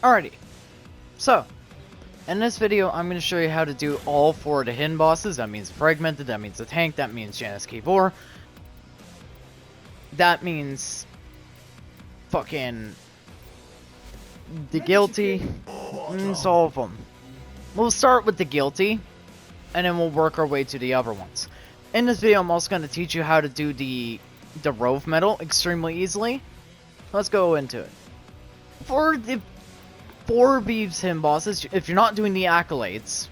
Alrighty, so in this video I'm going to show you how to do all 4 of the hidden bosses. That means Fragmented, that means the Tank, that means Janus K4, that means fucking the Guilty, it's all of them. We'll start with the Guilty, and then we'll work our way to the other ones. In this video I'm also going to teach you how to do the Rove Medal extremely easily. Let's go into it. For the 4 Beeves hidden bosses, if you're not doing the accolades,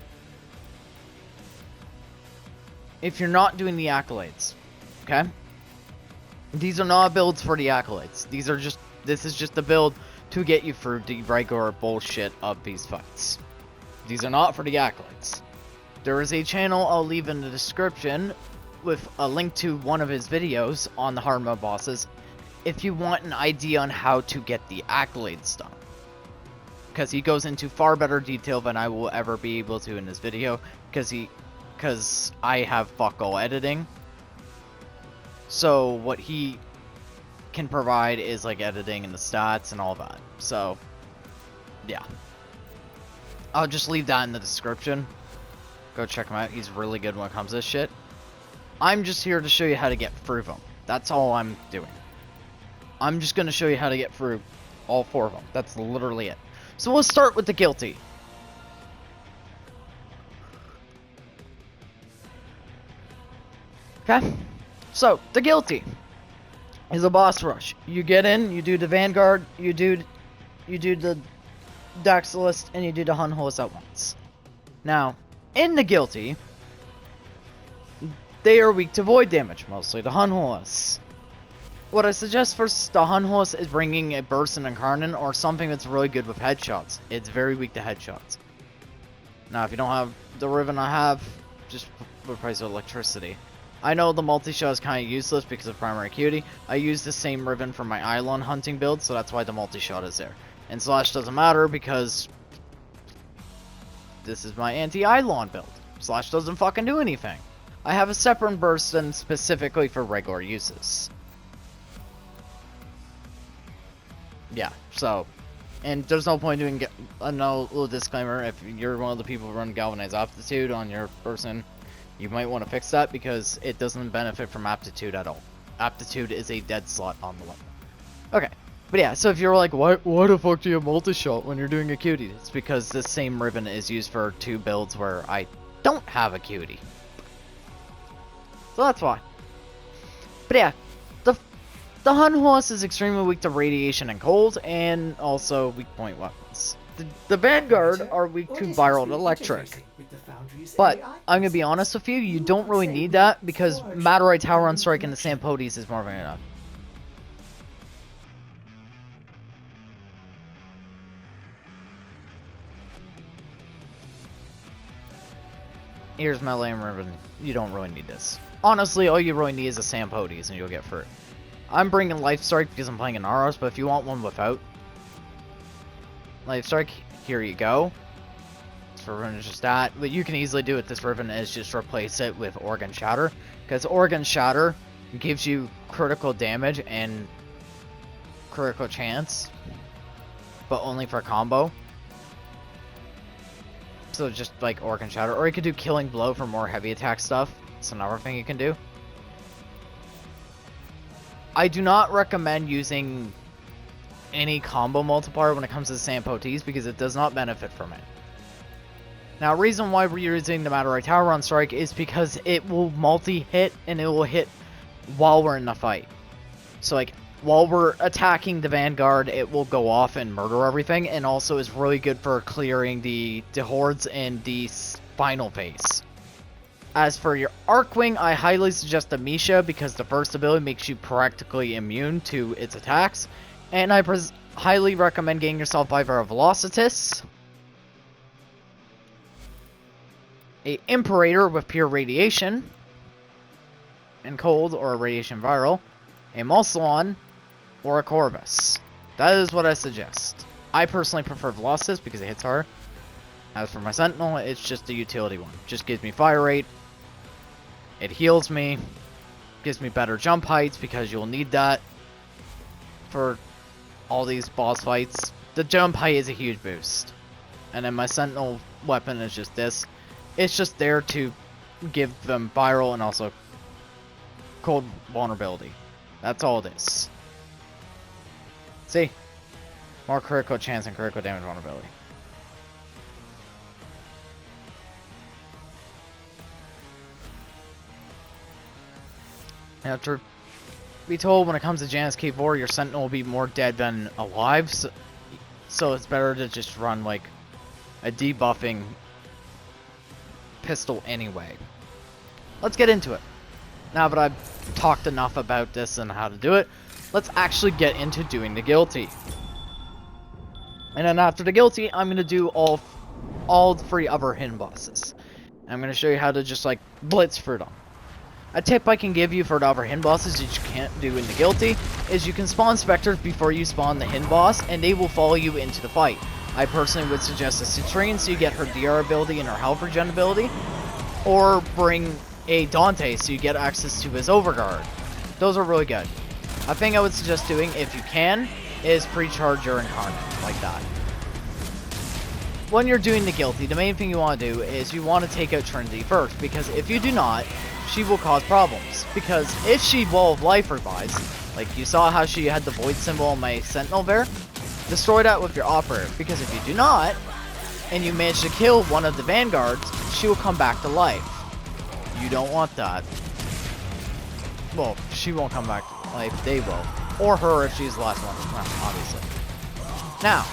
okay? These are not builds for the accolades. This is just a build to get you through the regular bullshit of these fights. These are not for the accolades. There is a channel I'll leave in the description with a link to one of his videos on the hard mode bosses if you want an idea on how to get the accolades done. Because he goes into far better detail than I will ever be able to in this video, because I have fuck all editing. So what he can provide is like editing and the stats and all that. So yeah, I'll just leave that in the description. Go check him out. He's really good when it comes to this shit. I'm just here to show you how to get through them. That's all I'm doing. I'm just going to show you how to get through all 4 of them. That's literally it. So we'll start with the Guilty. Okay? So, the Guilty is a boss rush. You get in, you do the Vanguard, you do the Daxilist, and you do the Hunholis at once. Now, in the Guilty, they are weak to void damage, mostly the Hunholis. What I suggest for the Hunholis is bringing a Burst and Incarnate or something that's really good with headshots. It's very weak to headshots. Now, if you don't have the Riven I have, just replace it with Electricity. I know the multi-shot is kind of useless because of primary acuity. I use the same Riven for my Eidolon hunting build, so that's why the multi-shot is there. And Slash doesn't matter because this is my anti-Eidolon build. Slash doesn't fucking do anything. I have a separate burst and specifically for regular uses. Yeah, so, and there's no point doing a little disclaimer. If you're one of the people who run Galvanized Aptitude on your person, you might want to fix that because it doesn't benefit from Aptitude at all. Aptitude is a dead slot on the weapon. Okay, but yeah, so if you're like, why the fuck do you have multi-shot when you're doing Acuity? It's because this same Ribbon is used for 2 builds where I don't have Acuity. So that's why. But yeah, the Hunholis is extremely weak to radiation and cold, and also weak point weapons. The Vanguard are weak to viral and electric. But I'm gonna be honest with you, you don't really need that because Madurai Tower on Strike and the Sampodes is more than enough. Here's my Lame Ribbon. You don't really need this. Honestly, all you really need is a Sampodes and you'll get through it. I'm bringing Life Strike because I'm playing an Aros, but if you want one without Life Strike, here you go. This Riven is just that. What you can easily do with this Riven is just replace it with Organ Shatter, because Organ Shatter gives you critical damage and critical chance, but only for combo. So just like Organ Shatter, or you could do Killing Blow for more heavy attack stuff. It's another thing you can do. I do not recommend using any combo multiplier when it comes to the Sampodes because it does not benefit from it. Now, reason why we're using the Madurai Tower on Strike is because it will multi-hit and it will hit while we're in the fight. So like, while we're attacking the Vanguard, it will go off and murder everything, and also is really good for clearing the hordes in the final phase. As for your Arcwing, I highly suggest the Misha because the first ability makes you practically immune to its attacks. And I highly recommend getting yourself either a Velocitus, a Imperator with pure radiation and cold, or a radiation viral, a Mulsalon, or a Corvus. That is what I suggest. I personally prefer Velocitus because it hits hard. As for my Sentinel, it's just a utility one. Just gives me fire rate. It heals me, gives me better jump heights because you'll need that for all these boss fights. the jump height is a huge boost. And then my sentinel weapon is just this. It's just there to give them viral and also cold vulnerability. That's all it is. See? More critical chance and critical damage vulnerability. Now, to be told, when it comes to Janus K4, your sentinel will be more dead than alive, so it's better to just run like a debuffing pistol anyway. Let's get into it. Now that I've talked enough about this and how to do it, let's actually get into doing the guilty. And then after the guilty, I'm going to do all 3 other hidden bosses. I'm going to show you how to just like blitz through them. A tip I can give you for the other hidden bosses that you can't do in the guilty is you can spawn specters before you spawn the hidden boss, and they will follow you into the fight. I personally would suggest a Citrine so you get her DR ability and her health regen ability, or bring a Dante so you get access to his overguard. Those are really good. A thing I would suggest doing, if you can, is pre-charge your Incarnate, like that. When you're doing the guilty, the main thing you want to do is you want to take out Trinity first, because if you do not, she will cause problems. Because if she Wall of Life revives, like you saw how she had the void symbol on my sentinel there, destroy that with your operator, because if you do not, and you manage to kill one of the vanguards, she will come back to life. You don't want that. Well, she won't come back to life, they will. Or her if she's the last one, obviously. Now,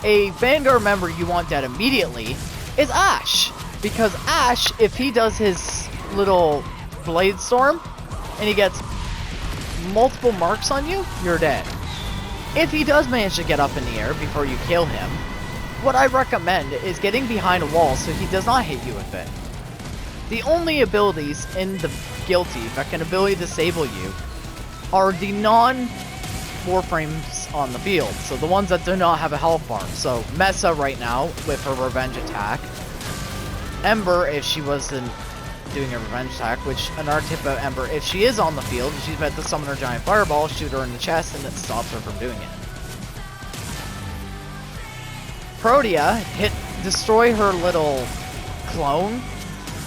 a vanguard member you want dead immediately is Ash. Because Ash, if he does his little blade storm, and he gets multiple marks on you, you're dead. If he does manage to get up in the air before you kill him, what I recommend is getting behind a wall so he does not hit you with it. The only abilities in the guilty that can ability disable you are the non-warframes on the field, so the ones that do not have a health bar. So Mesa right now with her revenge attack, Ember if she wasn't doing a revenge attack, which another tip about Ember, if she is on the field, she's meant to summon her giant fireball, shoot her in the chest, and it stops her from doing it. Protea, destroy her little clone,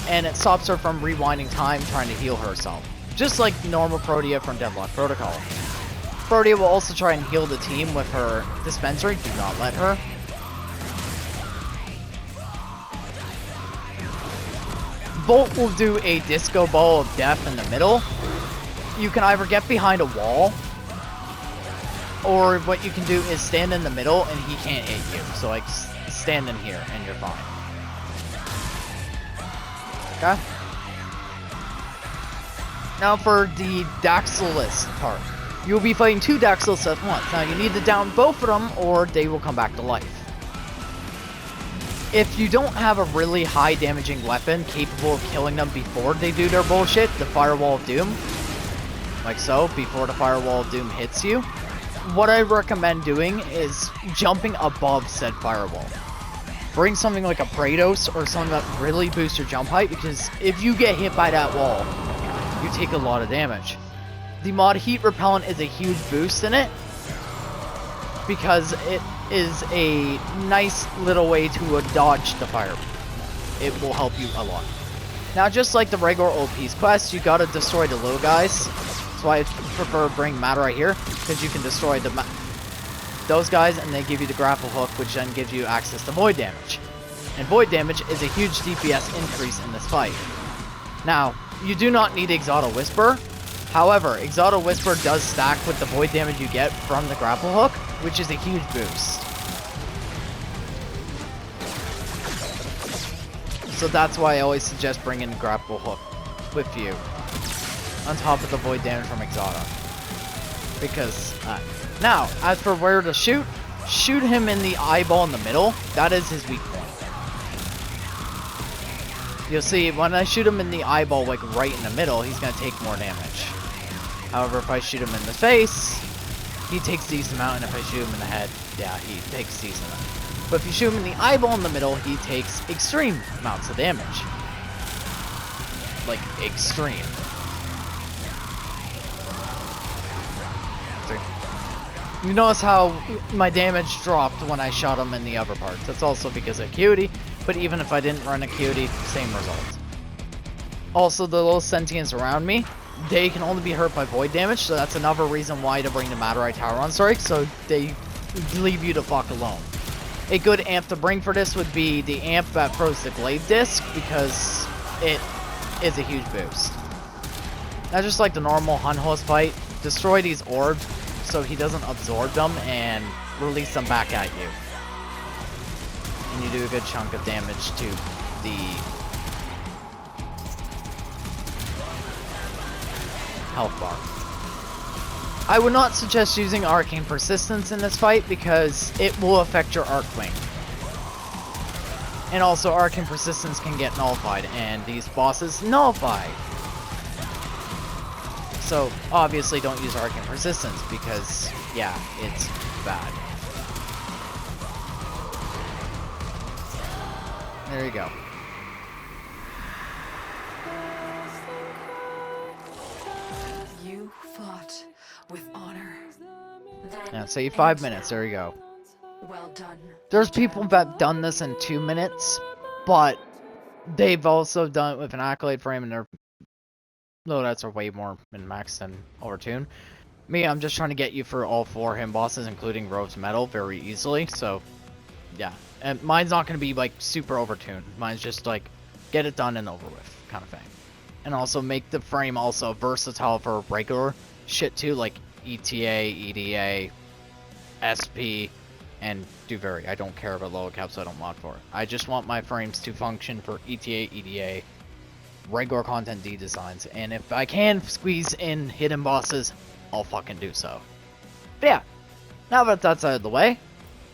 and it stops her from rewinding time trying to heal herself. Just like normal Protea from Deadlock Protocol. Protea will also try and heal the team with her dispensary, do not let her. Bolt will do a disco ball of death in the middle. You can either get behind a wall, or what you can do is stand in the middle and he can't hit you. So like stand in here and you're fine. Okay? Now for the Daxilus part. You'll be fighting 2 Daxilus at once. Now you need to down both of them or they will come back to life. If you don't have a really high damaging weapon capable of killing them before they do their bullshit, the Firewall of Doom, like so, before the Firewall of Doom hits you, what I recommend doing is jumping above said firewall. Bring something like a Praetos or something that really boosts your jump height, because if you get hit by that wall, you take a lot of damage. The mod Heat Repellent is a huge boost in it, because it is a nice little way to dodge the fire. It will help you a lot. Now, just like the regular OP's quest, you gotta destroy the little guys. That's why I prefer bring Matter right here, because you can destroy those guys and they give you the grapple hook, which then gives you access to void damage. And void damage is a huge DPS increase in this fight. Now, you do not need Exotic Whisper. However, Exotic Whisper does stack with the void damage you get from the grapple hook, which is a huge boost. So that's why I always suggest bringing grapple hook with you, on top of the void damage from Exotic. Because, now, as for where to shoot him in the eyeball in the middle. That is his weak point. You'll see, when I shoot him in the eyeball, like right in the middle, he's going to take more damage. However, if I shoot him in the face, he takes a decent amount, and if I shoot him in the head, yeah, he takes a decent amount. But if you shoot him in the eyeball in the middle, he takes extreme amounts of damage. Like, extreme. You notice how my damage dropped when I shot him in the upper parts. That's also because of Acuity, but even if I didn't run Acuity, same result. Also, the little sentients around me, they can only be hurt by void damage, so that's another reason why to bring the Madurai Tower on strike, so they leave you the fuck alone. A good amp to bring for this would be the amp that throws the glaive disc, because it is a huge boost. Now, just like the normal Hun host fight, destroy these orbs so he doesn't absorb them and release them back at you. And you do a good chunk of damage to the health bar. I would not suggest using Arcane Persistence in this fight because it will affect your Arc Wing. And also Arcane Persistence can get nullified, and these bosses nullify. So obviously don't use Arcane Persistence because, yeah, it's bad. There you go. You fought with honor. Yeah, save 5 minutes. There you go. Well done. There's people that've done this in 2 minutes, but they've also done it with an accolade frame, and their loadouts are way more min-max than overtune. Me, I'm just trying to get you for all 4 him bosses, including Rove's Metal, very easily. So, yeah. And mine's not going to be, like, super overtuned. Mine's just, like, get it done and over with kind of thing. And also make the frame also versatile for regular shit, too, like ETA, EDA, SP, and do vary. I don't care about lower caps, so I don't mod for it. I just want my frames to function for ETA, EDA, regular content D designs, and if I can squeeze in hidden bosses, I'll fucking do so. But yeah, now that that's out of the way,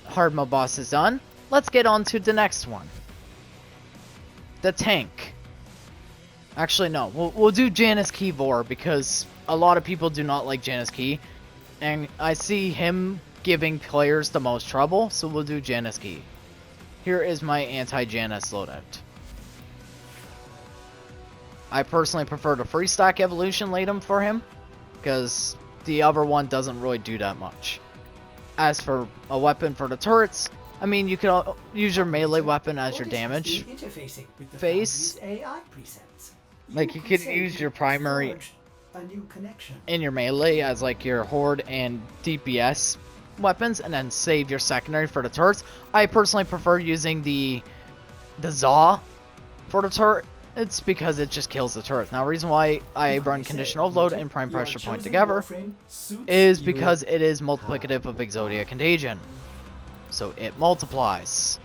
hard mode boss is done, let's get on to the next one. The tank. Actually, no, we'll do Janus Key Vor because a lot of people do not like Janus Key, and I see him giving players the most trouble, so we'll do Janus Key. Here is my anti-Janus loadout. I personally prefer the free stack evolution latum for him, because the other one doesn't really do that much. As for a weapon for the turrets, I mean, you can use your melee weapon as your damage face. Like, you could use your primary in your melee as like your horde and DPS weapons, and then save your secondary for the turrets. I personally prefer using the Zaw for the turret. It's because it just kills the turret. Now, the reason why I run Condition Overload and Prime Pressure Point together is because it is multiplicative of Exodia Contagion. So it multiplies.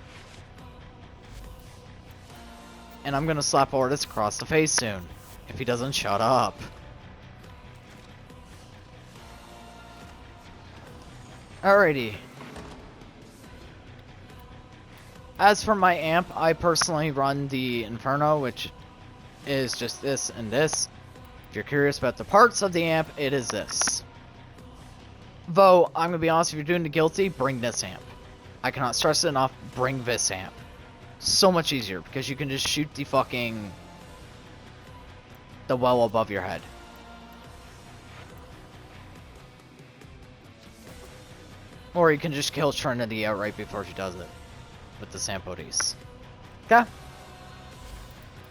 And I'm gonna slap Ortis across the face soon, if he doesn't shut up. Alrighty. As for my amp, I personally run the Inferno, which is just this and this. If you're curious about the parts of the amp, it is this. Though, I'm gonna be honest, if you're doing the guilty, bring this amp. I cannot stress it enough, bring this amp. So much easier, because you can just shoot the fucking... the well above your head. Or you can just kill Trinity outright before she does it. With the Sampodes. Okay.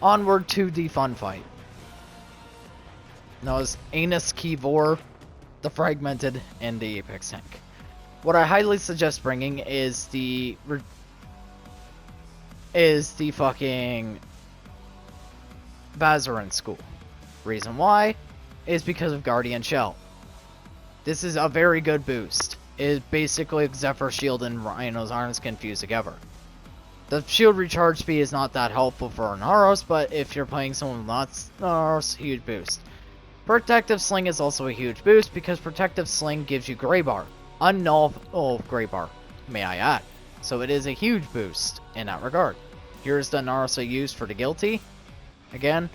Onward to the fun fight. Now it's Anus Keyvor, the Fragmented, and the Apex Tank. What I highly suggest bringing is the fucking Vazarin School. Reason why is because of Guardian Shell. This is a very good boost. It is basically Zephyr Shield and Rhino's Arms can fuse together. The shield recharge speed is not that helpful for Naros, but if you're playing someone with not Naros, huge boost. Protective Sling is also a huge boost because Protective Sling gives you Grey Bar. Grey Bar, may I add. So it is a huge boost in that regard. Here's the Naros I use for the Guilty. Again,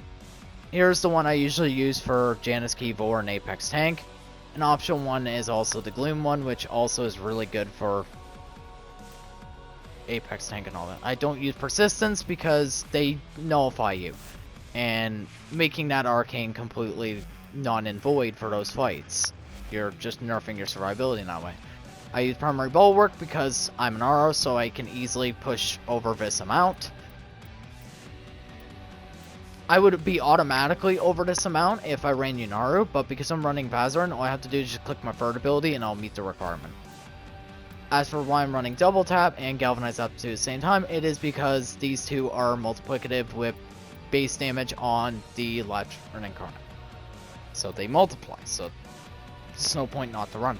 here's the one I usually use for Janus Keyvor and Apex Tank. An option one is also the Gloom one, which also is really good for Apex Tank and all that. I don't use Persistence because they nullify you, and making that arcane completely non and void for those fights. You're just nerfing your survivability in that way. I use primary bulwark because I'm an RO, so I can easily push over this amount. I would be automatically over this amount if I ran Yunaru, but because I'm running Vazarin, all I have to do is just click my third ability and I'll meet the requirement. As for why I'm running double tap and galvanize up to the same time, it is because these two are multiplicative with base damage on the Latchern Incarnate. So they multiply, so there's no point not to run.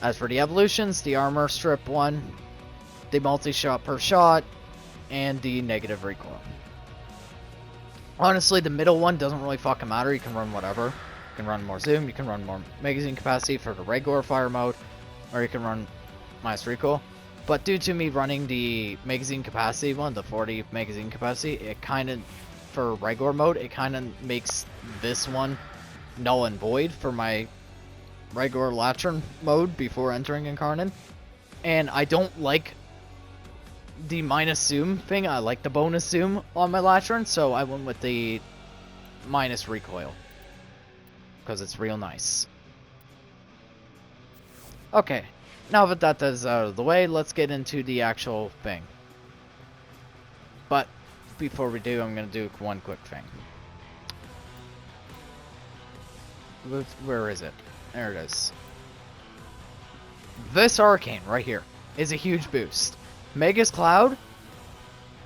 As for the evolutions, the armor strip one, the multi-shot per shot, and the negative recoil. Honestly, the middle one doesn't really fucking matter. You can run whatever. You can run more zoom, you can run more magazine capacity for the regular fire mode, or you can run minus recoil. But due to me running the magazine capacity one, the 40 magazine capacity, it kind of, for regular mode, it kind of makes this one null and void for my regular Latchern mode before entering Incarnate. And I don't like the minus zoom thing. I like the bonus zoom on my Latchern, so I went with the minus recoil because it's real nice. Okay, now that that is out of the way, let's get into the actual thing. But before we do, I'm going to do one quick thing. Where is it? There it is. This arcane right here is a huge boost. Magus Cloud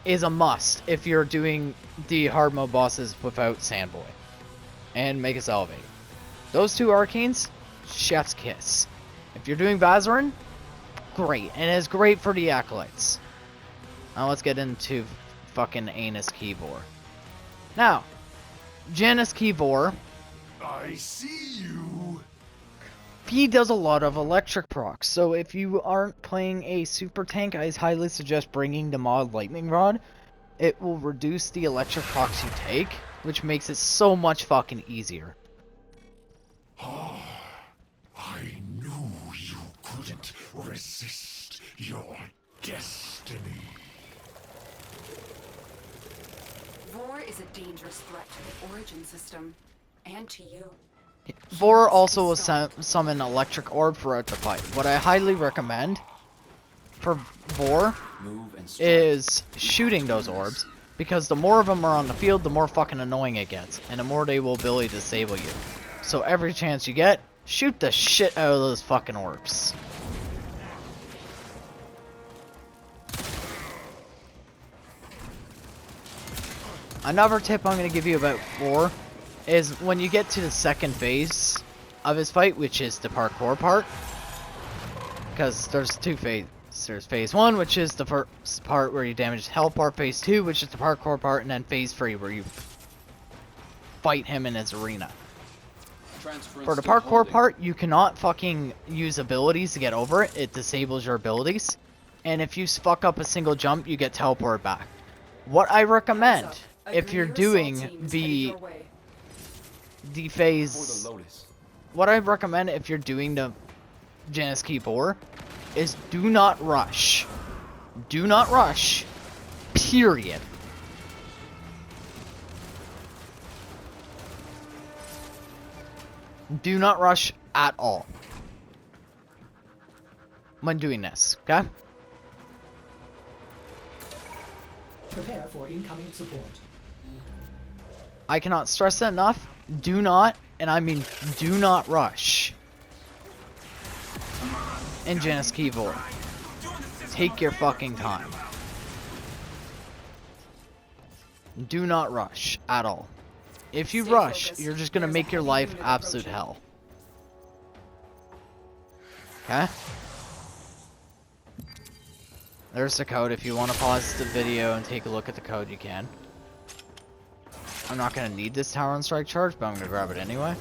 is a must if you're doing the hard mode bosses without Sandboy. And Magus Elevate. Those two arcanes, chef's kiss. If you're doing Vazarin, great. And it's great for the Acolytes. Now let's get into fucking Anus Keyvor. Now, Janus Keyvor, I see you. he does a lot of electric procs, so if you aren't playing a super tank, I highly suggest bringing the mod Lightning Rod. It will reduce the electric procs you take, which makes it so much fucking easier. I knew you couldn't resist your destiny. Vor is a dangerous threat to the Origin system, and to you. Vor also will summon electric orb throughout the fight. What I highly recommend for Vor is shooting those orbs, because the more of them are on the field, the more fucking annoying it gets, and the more they will ability to disable you. So every chance you get, shoot the shit out of those fucking orbs. Another tip I'm going to give you about Vor is when you get to the second phase of his fight, which is the parkour part, because there's two phases. There's phase 1, which is the first part where you damage his health part, phase 2, which is the parkour part, and then phase 3, where you fight him in his arena. For the parkour part, you cannot fucking use abilities to get over it. It disables your abilities. And if you fuck up a single jump, you get teleported back. What I recommend, if you're doing the phase... What I recommend if you're doing the Janus Keyvor is do not rush. Do not rush. Period. Do not rush at all when doing this, okay? Prepare for incoming support. I cannot stress that enough. Do not, and I mean do not rush in Janus Keyvor. Take your fucking time. Do not rush at all. If you rush, you're just gonna make your life absolute hell. Okay? There's the code. If you want to pause the video and take a look at the code, you can. I'm not gonna need this Tower and Strike charge, but I'm gonna grab it anyway.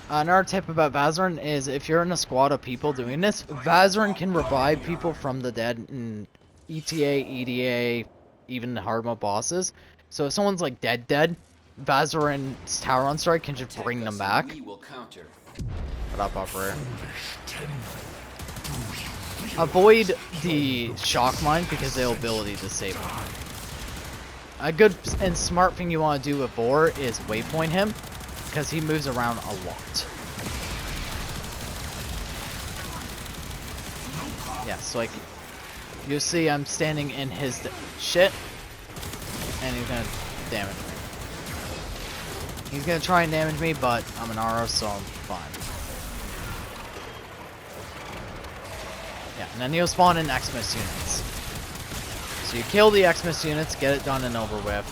Another tip about Vazarin is if you're in a squad of people doing this, Vazarin can revive people from the dead in ETA, EDA, even the hard mode bosses. So if someone's like dead, Vazarin's Tower on Strike can just bring them back. What up, Operator? Avoid the Shock Mine because they'll ability disable. A good and smart thing you want to do with Vor is waypoint him, because he moves around a lot. Yeah, so like, you see I'm standing in his shit, and he's gonna damage me. He's gonna try and damage me, but I'm an Aura, so I'm fine. Yeah, and then he'll spawn in Xmas units. So you kill the Xmas units, get it done and over with.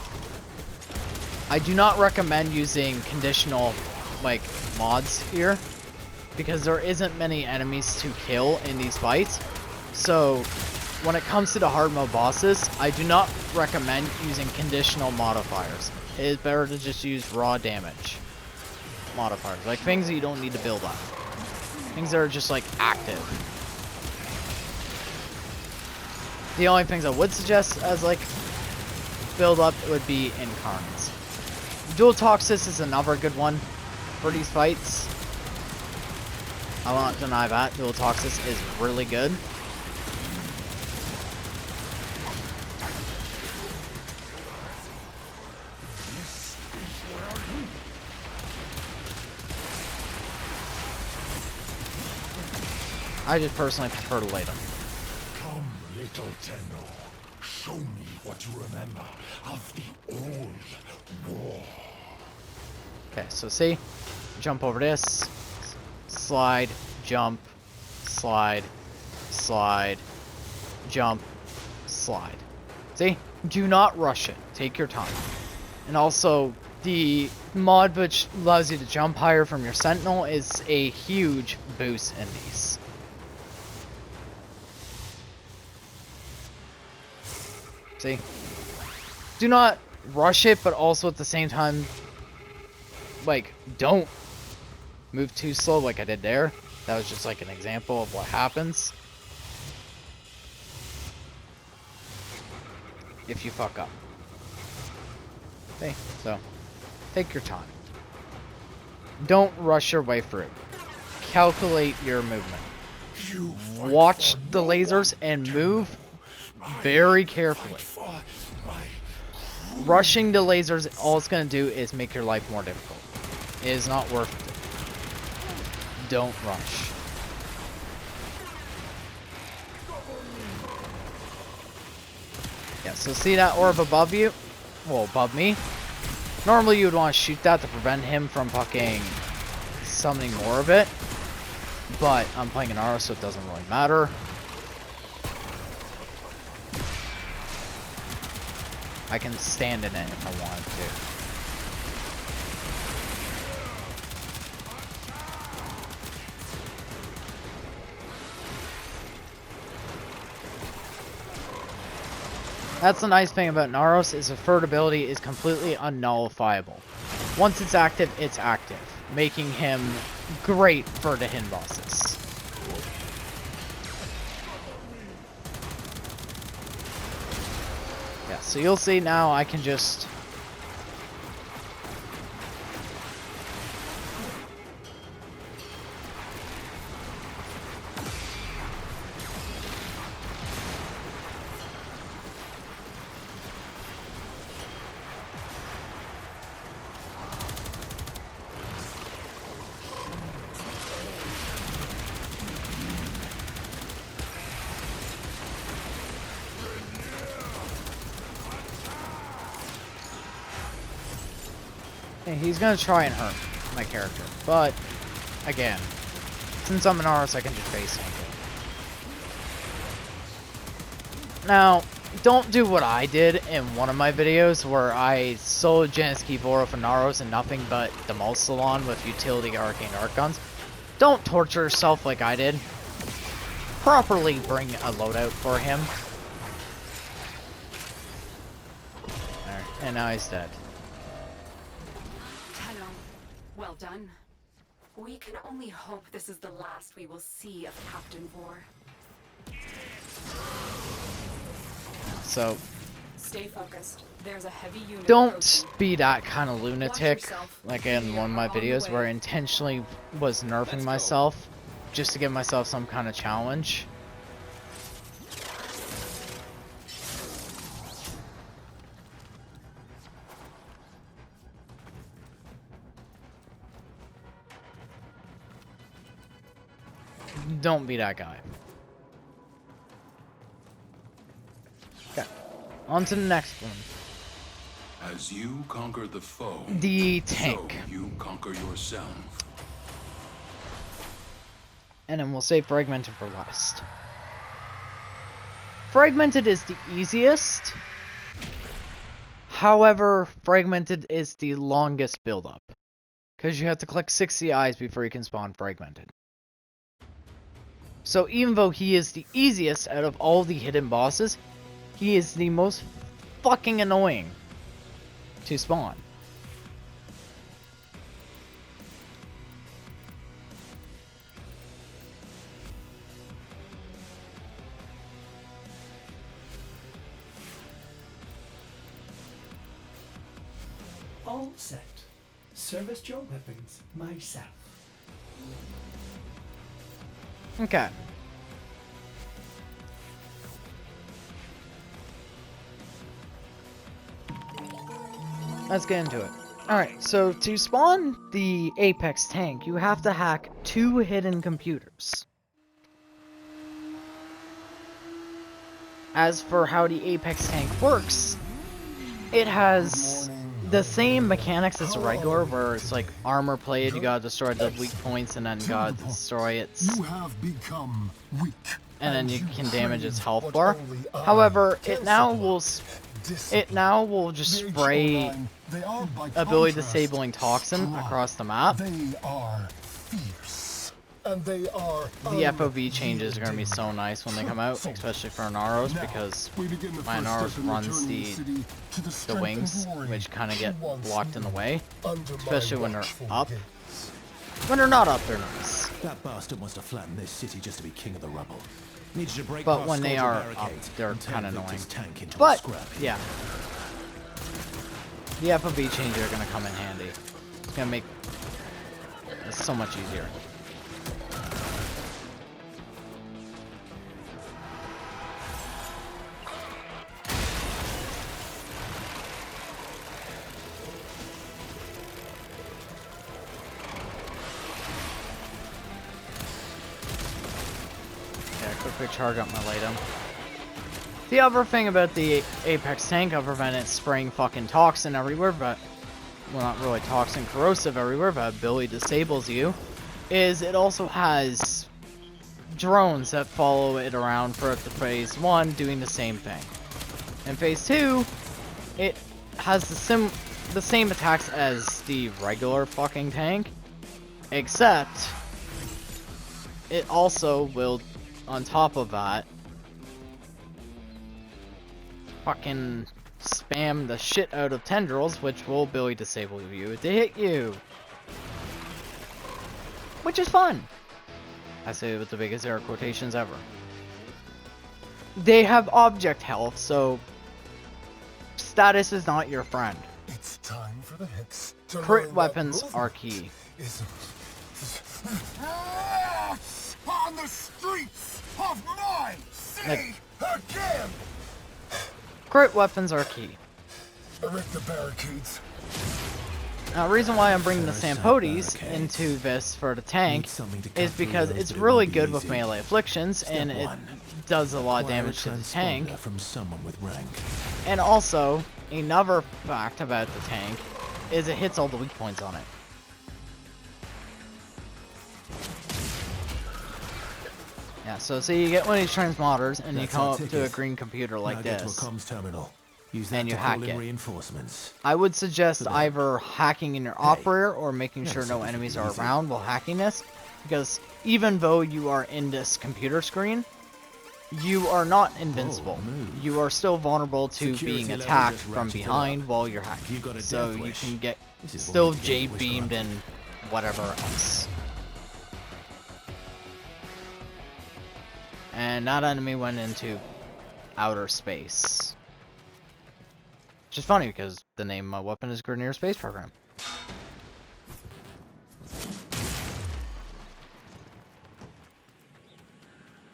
I do not recommend using conditional, like, mods here, because there isn't many enemies to kill in these fights. So, when it comes to the hard mode bosses, I do not recommend using conditional modifiers. It is better to just use raw damage modifiers, like things that you don't need to build up. Things that are just, like, active. The only things I would suggest as, like, build up would be Incarnates. Dual Toxis is another good one for these fights. I won't deny that. Dual Toxis is really good. I just personally prefer to lay them. Come, little Tenno. Show me what you remember of the old war. Okay, so see? Jump over this. Slide, jump, slide, slide, jump, slide. See? Do not rush it. Take your time. And also, the mod which allows you to jump higher from your Sentinel is a huge boost in these. See? Do not rush it, but also at the same time, like, don't move too slow like I did there. That was just like an example of what happens if you fuck up. Okay, so take your time. Don't rush your way through. Calculate your movement. You Watch the lasers and move very carefully. Rushing the lasers, all it's going to do is make your life more difficult. It is not worth it. Don't rush. Yeah, so see that orb above you? Well, above me? Normally you would want to shoot that to prevent him from fucking summoning more of it. But I'm playing an Aura, so it doesn't really matter. I can stand in it if I wanted to. That's the nice thing about Naros, is the third ability is completely unnullifiable. Once it's active, making him great for the hidden bosses. Yeah, so you'll see now I can just... He's gonna try and hurt my character, but again, since I'm an Aris, I can just face him. Now, don't do what I did in one of my videos where I soloed Janiski Voro for Naros and nothing but the Salon with utility arcane arc guns. Don't torture yourself like I did. Properly bring a loadout for him. There, and now he's dead. Well done. We can only hope this is the last we will see of Captain Vor. So, stay focused. There's a heavy unit. Don't be that kind of lunatic, like in one of my videos where I intentionally was nerfing myself just to give myself some kind of challenge. Don't be that guy. On to the next one. As you conquer the foe, The tank. so you conquer yourself. And then we'll save Fragmented for last. Fragmented is the easiest. However, Fragmented is the longest build-up. Because you have to collect 60 eyes before you can spawn Fragmented. So even though he is the easiest out of all the hidden bosses, he is the most fucking annoying to spawn. All set. Service your weapons myself. Okay. Let's get into it. Alright, so to spawn the Apex tank, you have to hack 2 hidden computers. As for how the Apex tank works, it has the same mechanics as a regular, where it's like armor plate, you gotta destroy the weak points and then you gotta destroy its... You have become weak. And then you can damage its health bar. However, it now will just spray ability disabling toxin across the map. They are fierce, and they are The FOV changes are gonna be so nice when they come out, especially for Naros, because my Naros runs the wings, which kind of get blocked in the way, especially when they're up. When they're not up, they're nice. That bastard wants to flatten this city just to be king of the rubble. Needs you to break But past when they Scourge are barricade up, they're and turn kind of Victor's annoying. tank into a But, scrap. yeah. The FOV changes are gonna come in handy. It's gonna make it so much easier. Yeah, quickly charge up my Latum. The other thing about the Apex tank, other than it spraying fucking toxin everywhere, but, well, not really toxin, corrosive everywhere, but ability disables you, is it also has drones that follow it around for up to phase 1 doing the same thing. In phase 2, it has the same attacks as the regular fucking tank, except it also will, on top of that, fucking spam the shit out of tendrils, which will ability disable you to hit you. Which is fun. I say it with the biggest air quotations ever. They have object health, so status is not your friend. It's time for the Hex to Crit learn weapons that are key. on the streets of my city again. Crit weapons are key. Erect the barricades. Now, the reason why I'm bringing the Sampotes into this for the tank is because it's really good with melee afflictions, and it does a lot of damage to the tank. From someone with rank. And also, another fact about the tank is it hits all the weak points on it. Yeah, so you get one of these transmoders, and you That's come our up to a ticket. green computer like Now get to a this. comms terminal. Use And that you to hack call in it. reinforcements. I would suggest that. either hacking in your operator or making sure no something enemies to are easy. around while hacking this, because even though you are in this computer screen, you are not invincible. move. You are still vulnerable to Security being level attacked just from ratcheted behind up. while you're hacking. You've got a So death you wish. can get This is what still we get J wish beamed granted. and whatever else. And that enemy went into outer space. Which is funny because the name of my weapon is Grenadier Space Program.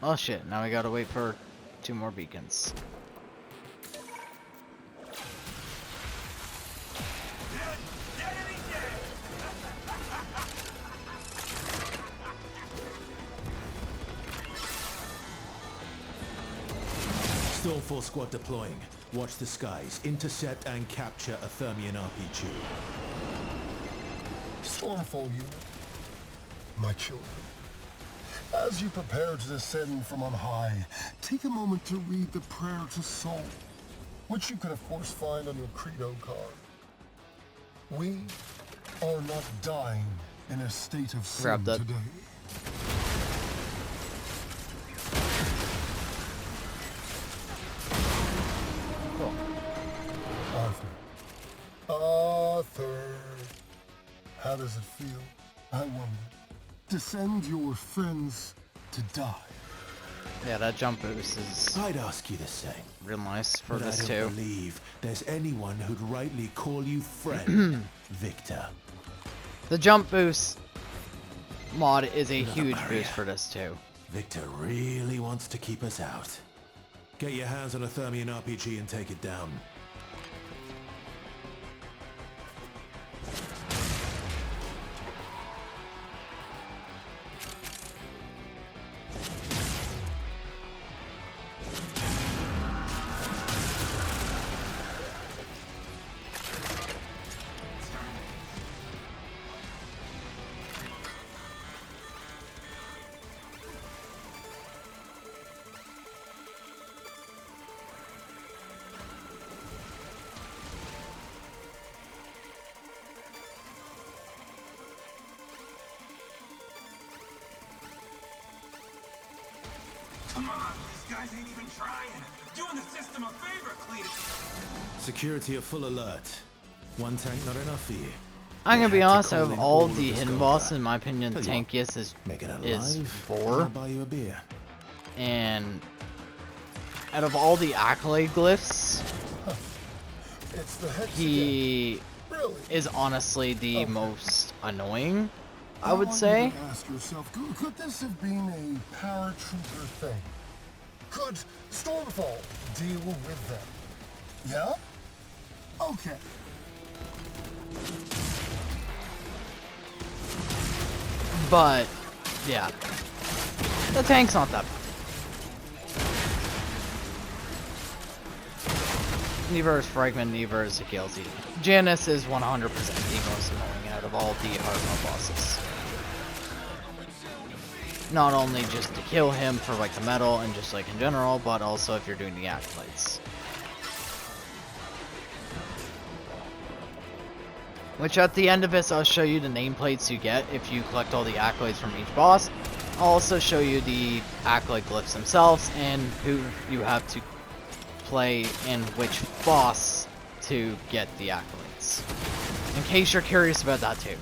Oh shit, now we gotta wait for 2 more beacons. Stormfall squad deploying. Watch the skies. Intercept and capture a Thermian RPG. Stormfall unit, my children. As you prepare to descend from on high, take a moment to read the prayer to Soul, which you can of course find on your credo card. We are not dying in a state of sin Grab that. today. Cool. Arthur, how does it feel? I wonder. To send your friends to die. Yeah, that jump boost is I'd ask you the same. real nice for But I this don't too. believe there's anyone who'd rightly call you friend, Victor. The jump boost mod is a Another huge barrier. boost for this too. Victor really wants to keep us out. Get your hands on a Thermian RPG and take it down. Come on, these guys ain't even trying. Doing the system a favor, Cletus. Security are full alert. One tank not enough for you. I'm gonna be Had to honest, call out of in all of the the hidden squad bosses, back. in my opinion, Tell you what, tankiest is Make it alive. is I'll 4. buy you a beer. And out of all the accolade glyphs, It's the hex he again. Really? is honestly the Okay. most annoying, I want would you say. to ask yourself, could this have been a paratrooper thing? Could Stormfall deal with them? Yeah? Okay. But yeah, the tank's not that bad. Neither is Fragment, neither is Akilzi. Janice is 100% the most annoying out of all the hard mode bosses. Not only just to kill him for like the metal and just like in general, but also if you're doing the acolytes. Which at the end of this, I'll show you the nameplates you get if you collect all the accolades from each boss. I'll also show you the accolade glyphs themselves and who you have to play and which boss to get the accolades. In case you're curious about that too.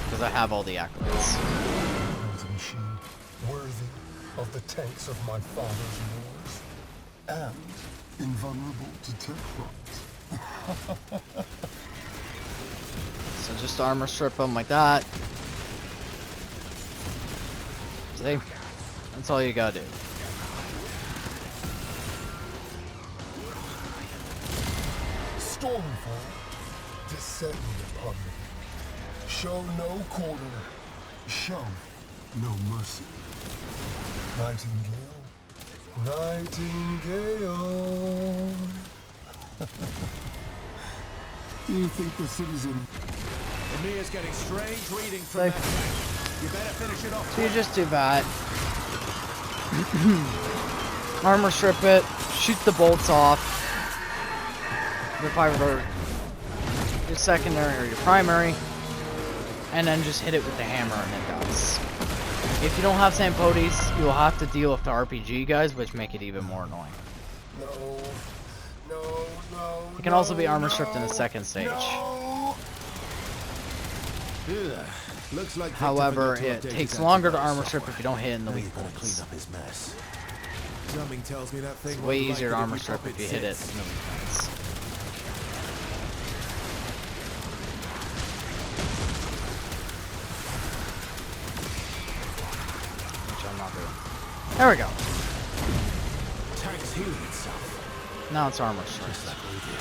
Because I have all the accolades. There's a machine worthy of the tanks of my father's wars, and invulnerable to tech bombs. So just armor strip them like that. See? That's all you gotta do. Stormfall, descend upon me. Show no quarter, show no mercy. Nightingale, Nightingale. Do you think the citizen... Emir's getting strange reading from Safe. that tank. You better finish it off. So you just do that. Armor strip it, shoot the bolts off. Your either your secondary or your primary, and then just hit it with the hammer and it does. If you don't have Sampotes, you will have to deal with the RPG guys, which make it even more annoying. No. It can also be armor stripped in the second stage. No. Ugh. Looks like Victor However, forgot to it update takes his longer to antivirus armor strip software. if you don't hit in the Now weak he's gotta clean points. up his mess. Something tells me that thing It's way won't like easier it to if armor you strip pop if you hit it sits. in the weak points. Which I'm not doing. There we go. Tank's healing itself. Now it's armor strip. Just like we did.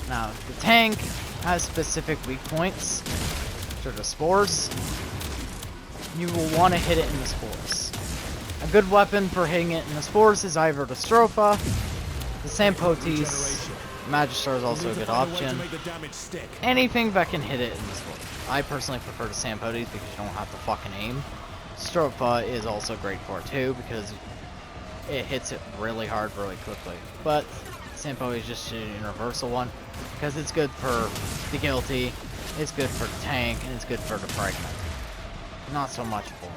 Now, the tank has specific weak points to the spores. You will want to hit it in the spores. A good weapon for hitting it in the spores is either the Stropha, the Sampotes, Magister is also a good option. Anything that can hit it in the spores. I personally prefer the Sampotes because you don't have to fucking aim. Stropha is also great for it too because it hits it really hard really quickly. But Sampote is just a universal one because it's good for the Guilty, it's good for the tank, and it's good for the Fragment. Not so much for it.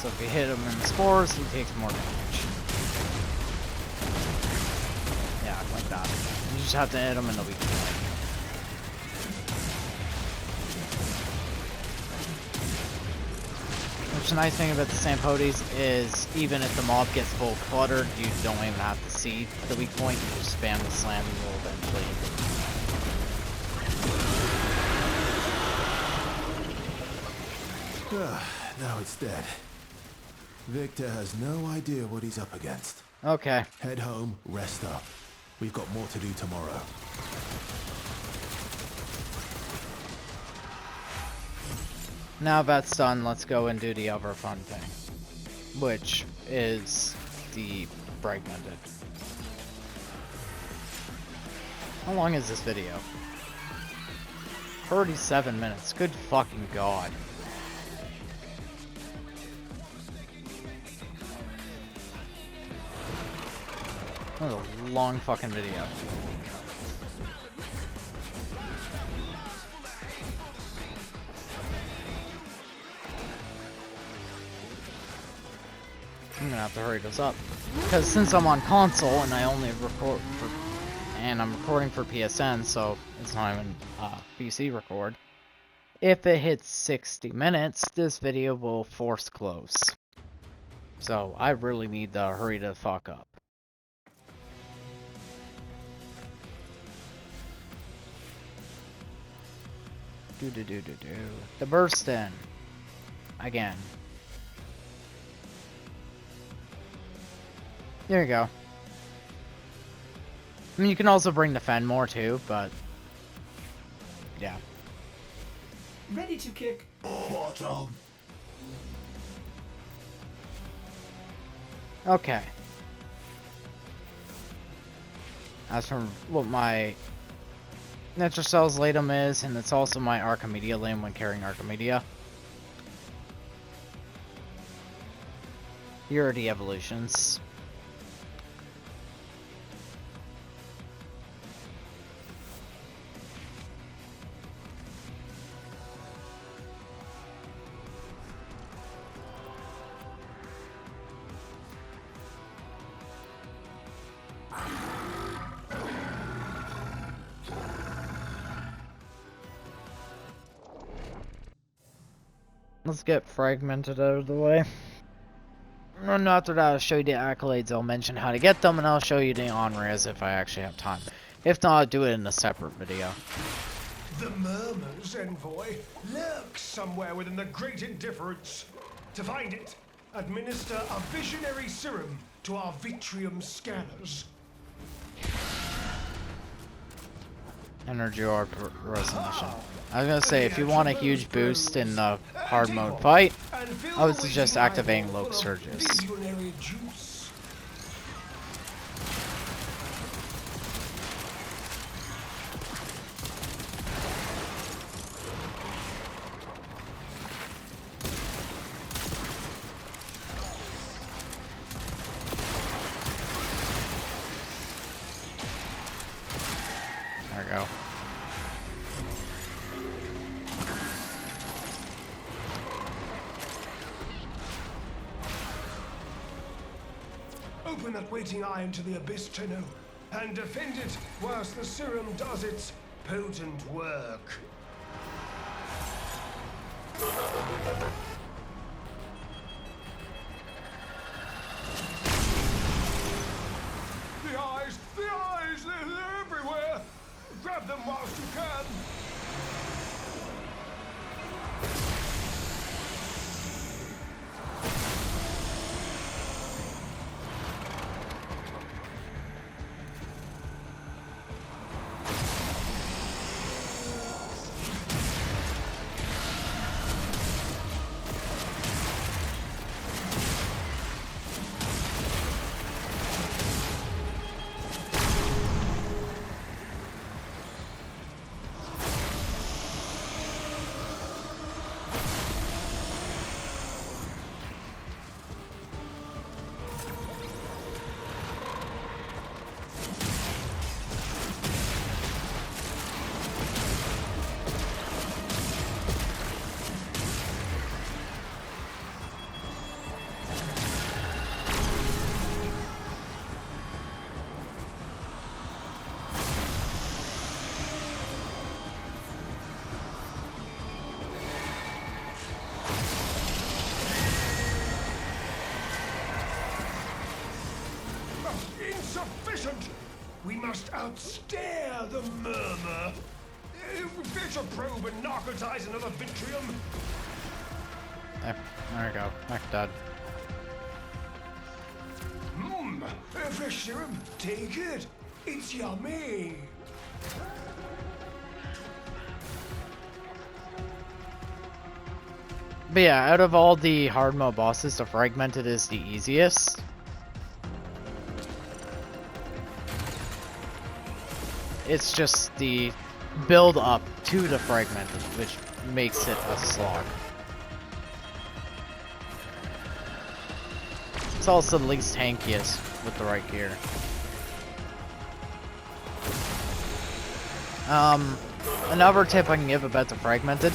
So if you hit him in the spores, he takes more damage. Yeah, like that. You just have to hit him in the weak point. Which the nice thing about the Sampotes is, even if the mob gets full cluttered, you don't even have to see the weak point. You just spam the slam and you'll eventually hit it. Now it's dead. Victor has no idea what he's up against. Okay. Head home, rest up. We've got more to do tomorrow. Now that's done, let's go and do the other fun thing. Which is the Fragmented. How long is this video? 37 minutes. Good fucking god. That was a long fucking video. I'm gonna have to hurry this up. Because since I'm on console and I only record for... And I'm recording for PSN, so it's not even PC record. If it hits 60 minutes, this video will force close. So I really need to hurry the fuck up. The burst in. Again. There you go. I mean, you can also bring the Fenmore too, but... Yeah. Ready to kick bottom. Okay. As for what my Nitrocells Latum is, and it's also my Archimedia Lamb when carrying Archimedia. Here are the evolutions. Let's get Fragmented out of the way. And after that, I'll show you the accolades. I'll mention how to get them, and I'll show you the on-res if I actually have time. If not, I'll do it in a separate video. The murmurs, envoy, lurks somewhere within the Great Indifference. To find it, administer a visionary serum to our Vitrium scanners. Energy orb resolution. I was gonna say, if you want a huge boost in the hard mode fight, I would suggest activating Loc Surges. Visionary juice. There we go. Open that waiting eye into the abyss, Tenno, and defend it whilst the serum does its potent work. The eyes, they're everywhere. Grab them whilst you can. Insufficient! We must outstare the murmur. Fetch a probe and narcotize another vitrium. There we go. Back dead. Fresh serum. Take it. It's yummy. But yeah, out of all the hard mode bosses, the fragmented is the easiest. It's just the build up to the fragmented, which makes it a slog. It's also the least tankiest with the right gear. Another tip I can give about the fragmented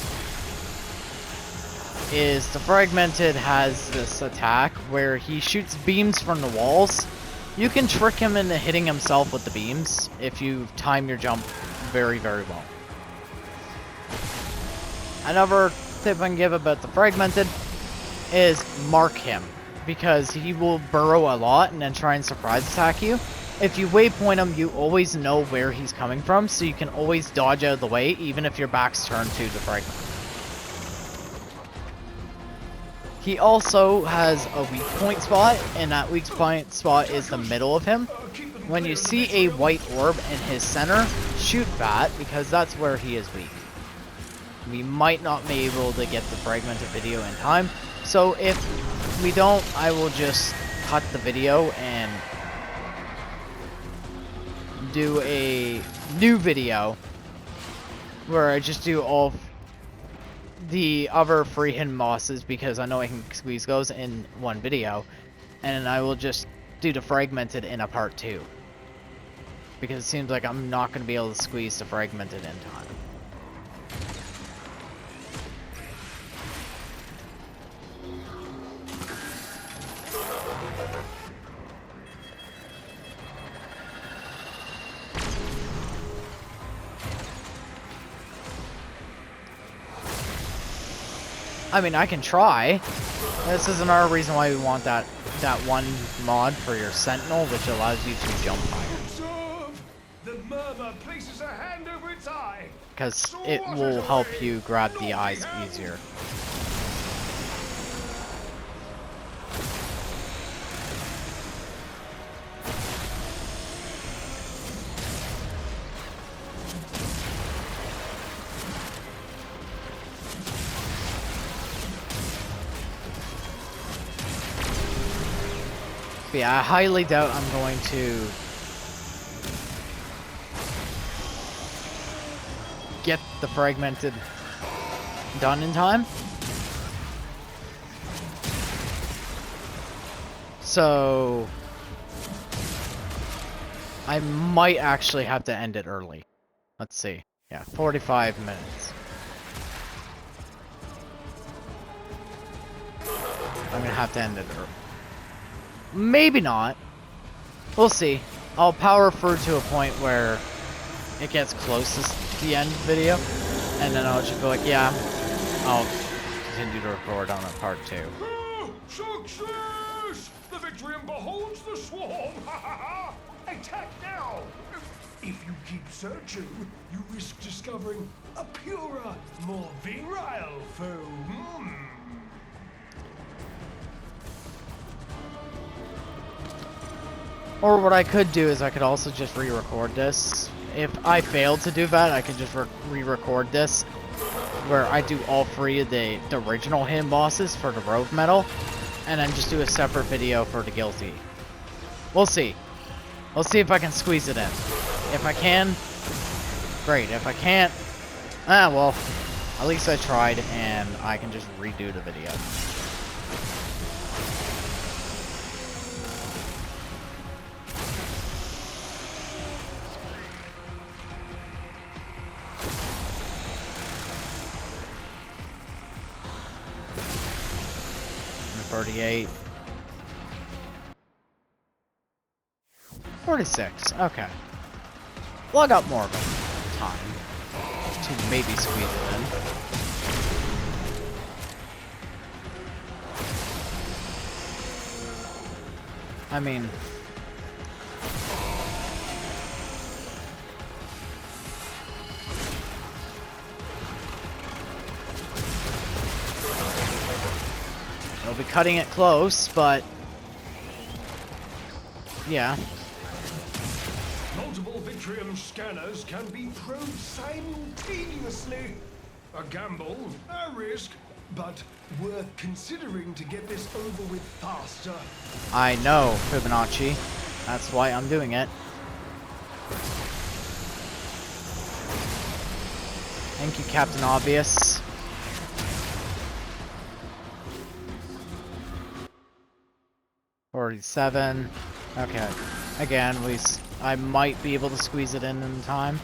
is the fragmented has this attack where he shoots beams from the walls. You can trick him into hitting himself with the beams if you time your jump very, very well. Another tip I can give about the fragmented is mark him, because he will burrow a lot and then try and surprise attack you. If you waypoint him, you always know where he's coming from, so you can always dodge out of the way, even if your back's turned to the fragment. He also has a weak point spot, and that weak point spot is the middle of him. When you see a white orb in his center, shoot that, because that's where he is weak. We might not be able to get the fragmented video in time, so if we don't, I will just cut the video and do a new video where I just do all the other free hidden bosses, because I know I can squeeze those in one video, and I will just do the fragmented in a part 2, because it seems like I'm not going to be able to squeeze the fragmented in time. I mean, I can try. This is another reason why we want that one mod for your Sentinel, which allows you to jump higher. The murmur places a hand over its eye. Because it will help you grab the eyes easier. Yeah, I highly doubt I'm going to get the fragmented done in time. So I might actually have to end it early. Let's see. Yeah, 45 minutes. I'm gonna have to end it early. Maybe not. We'll see. I'll power through to a point where it gets closest to the end of the video, and then I'll just be like, yeah, I'll continue to record on a part 2. Success! The Victorium beholds the swarm! Attack now! If you keep searching, you risk discovering a purer, more virile foe. Or what I could do is I could also just re-record this. If I failed to do that, I could just re-record this, where I do all 3 of the original hidden bosses for the rogue medal, and then just do a separate video for the guilty. We'll see. We'll see if I can squeeze it in. If I can, great. If I can't, well, at least I tried, and I can just redo the video. Number 38. 46, okay. Well, I got more of a time to maybe squeeze it in. I mean... I'll be cutting it close, but... yeah. Multiple Victorium scanners can be probed simultaneously. A gamble, a risk, but worth considering to get this over with faster. I know, Fibonacci. That's why I'm doing it. Thank you, Captain Obvious. $47. Okay. Again, I might be able to squeeze it in time.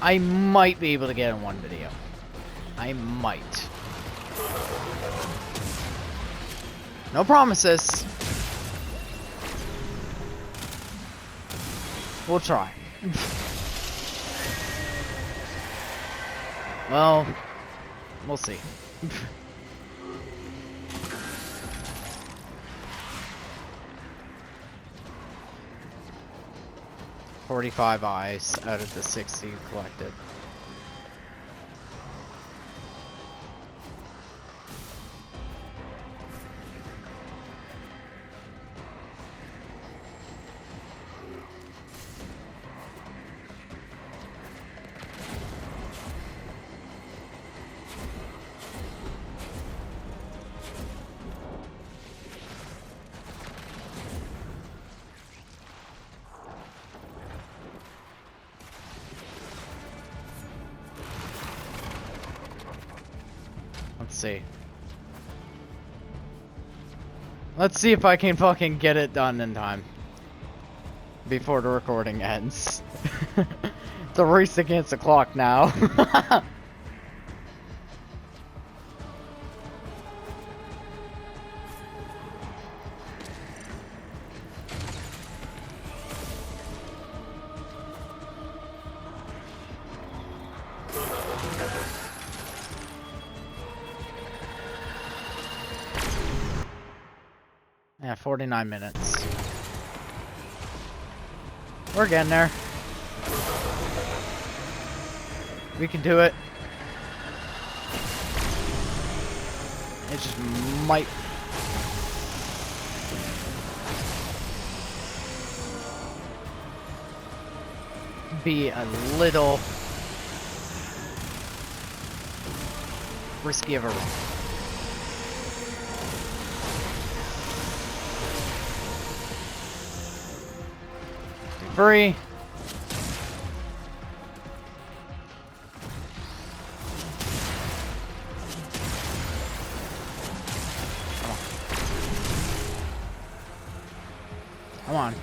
I might be able to get in one video. I might. No promises. We'll try. Well, we'll see. 45 eyes out of the 60 collected. Let's see. Let's see if I can fucking get it done in time. Before the recording ends. It's a race against the clock now. Yeah, 49 minutes. We're getting there. We can do it. It just might... be a little... risky of a run. Free. Come on.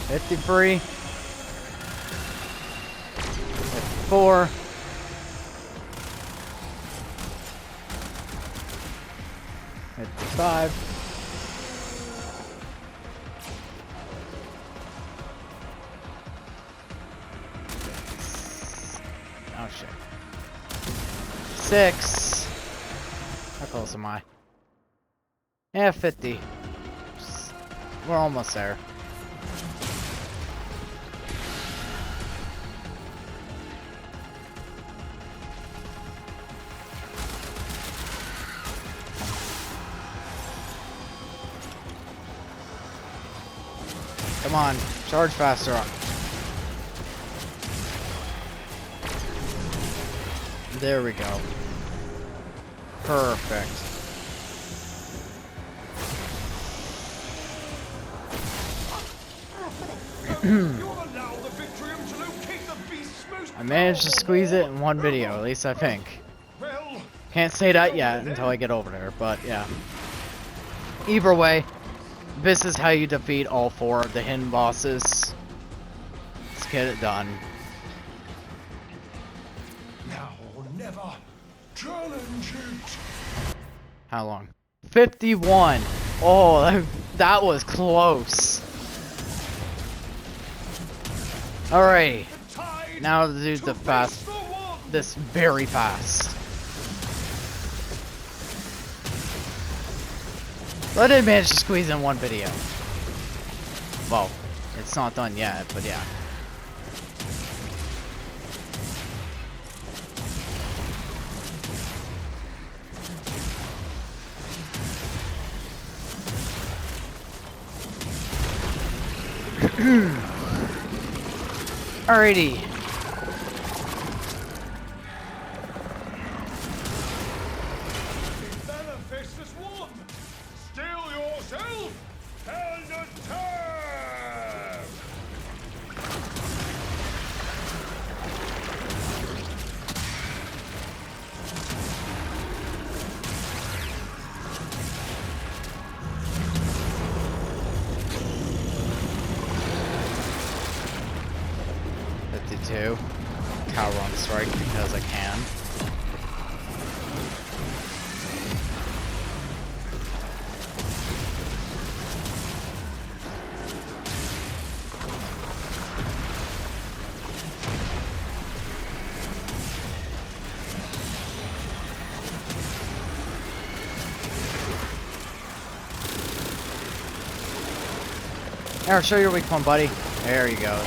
53. 54. 55. 46. How close am I? Yeah, 50. We're almost there. Come on, charge faster up. There we go. Perfect. I managed to squeeze it in one video, at least I think. Can't say that yet until I get over there, but yeah. Either way, this is how you defeat all 4 of the hidden bosses. Let's get it done. Now or never. Challenge it. How long? 51! Oh, that was close. Alright. Now to do the fast. This very fast. I did manage to squeeze in one video. Well, it's not done yet, but yeah. Alrighty. Manifest as one. Steel yourself and attack. Power on strike because I can. Here, show your weak one, buddy. There you go.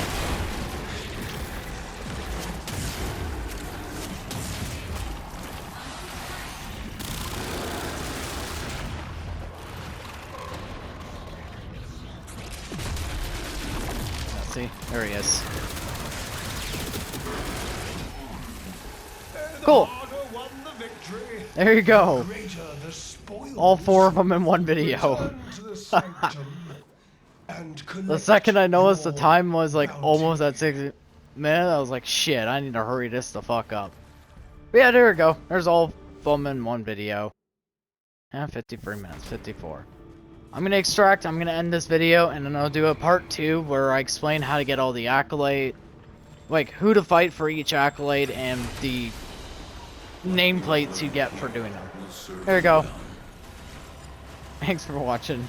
See? There he is. Cool. There you go. All 4 of them in one video. The second I noticed the time was like almost at 6 minutes, I was like, shit, I need to hurry this the fuck up. But yeah, there we go. There's all of them in one video. And 53 minutes, 54. I'm gonna extract, I'm gonna end this video, and then I'll do a part 2 where I explain how to get all the accolade, like who to fight for each accolade and the nameplates you get for doing them. There you go. Thanks for watching.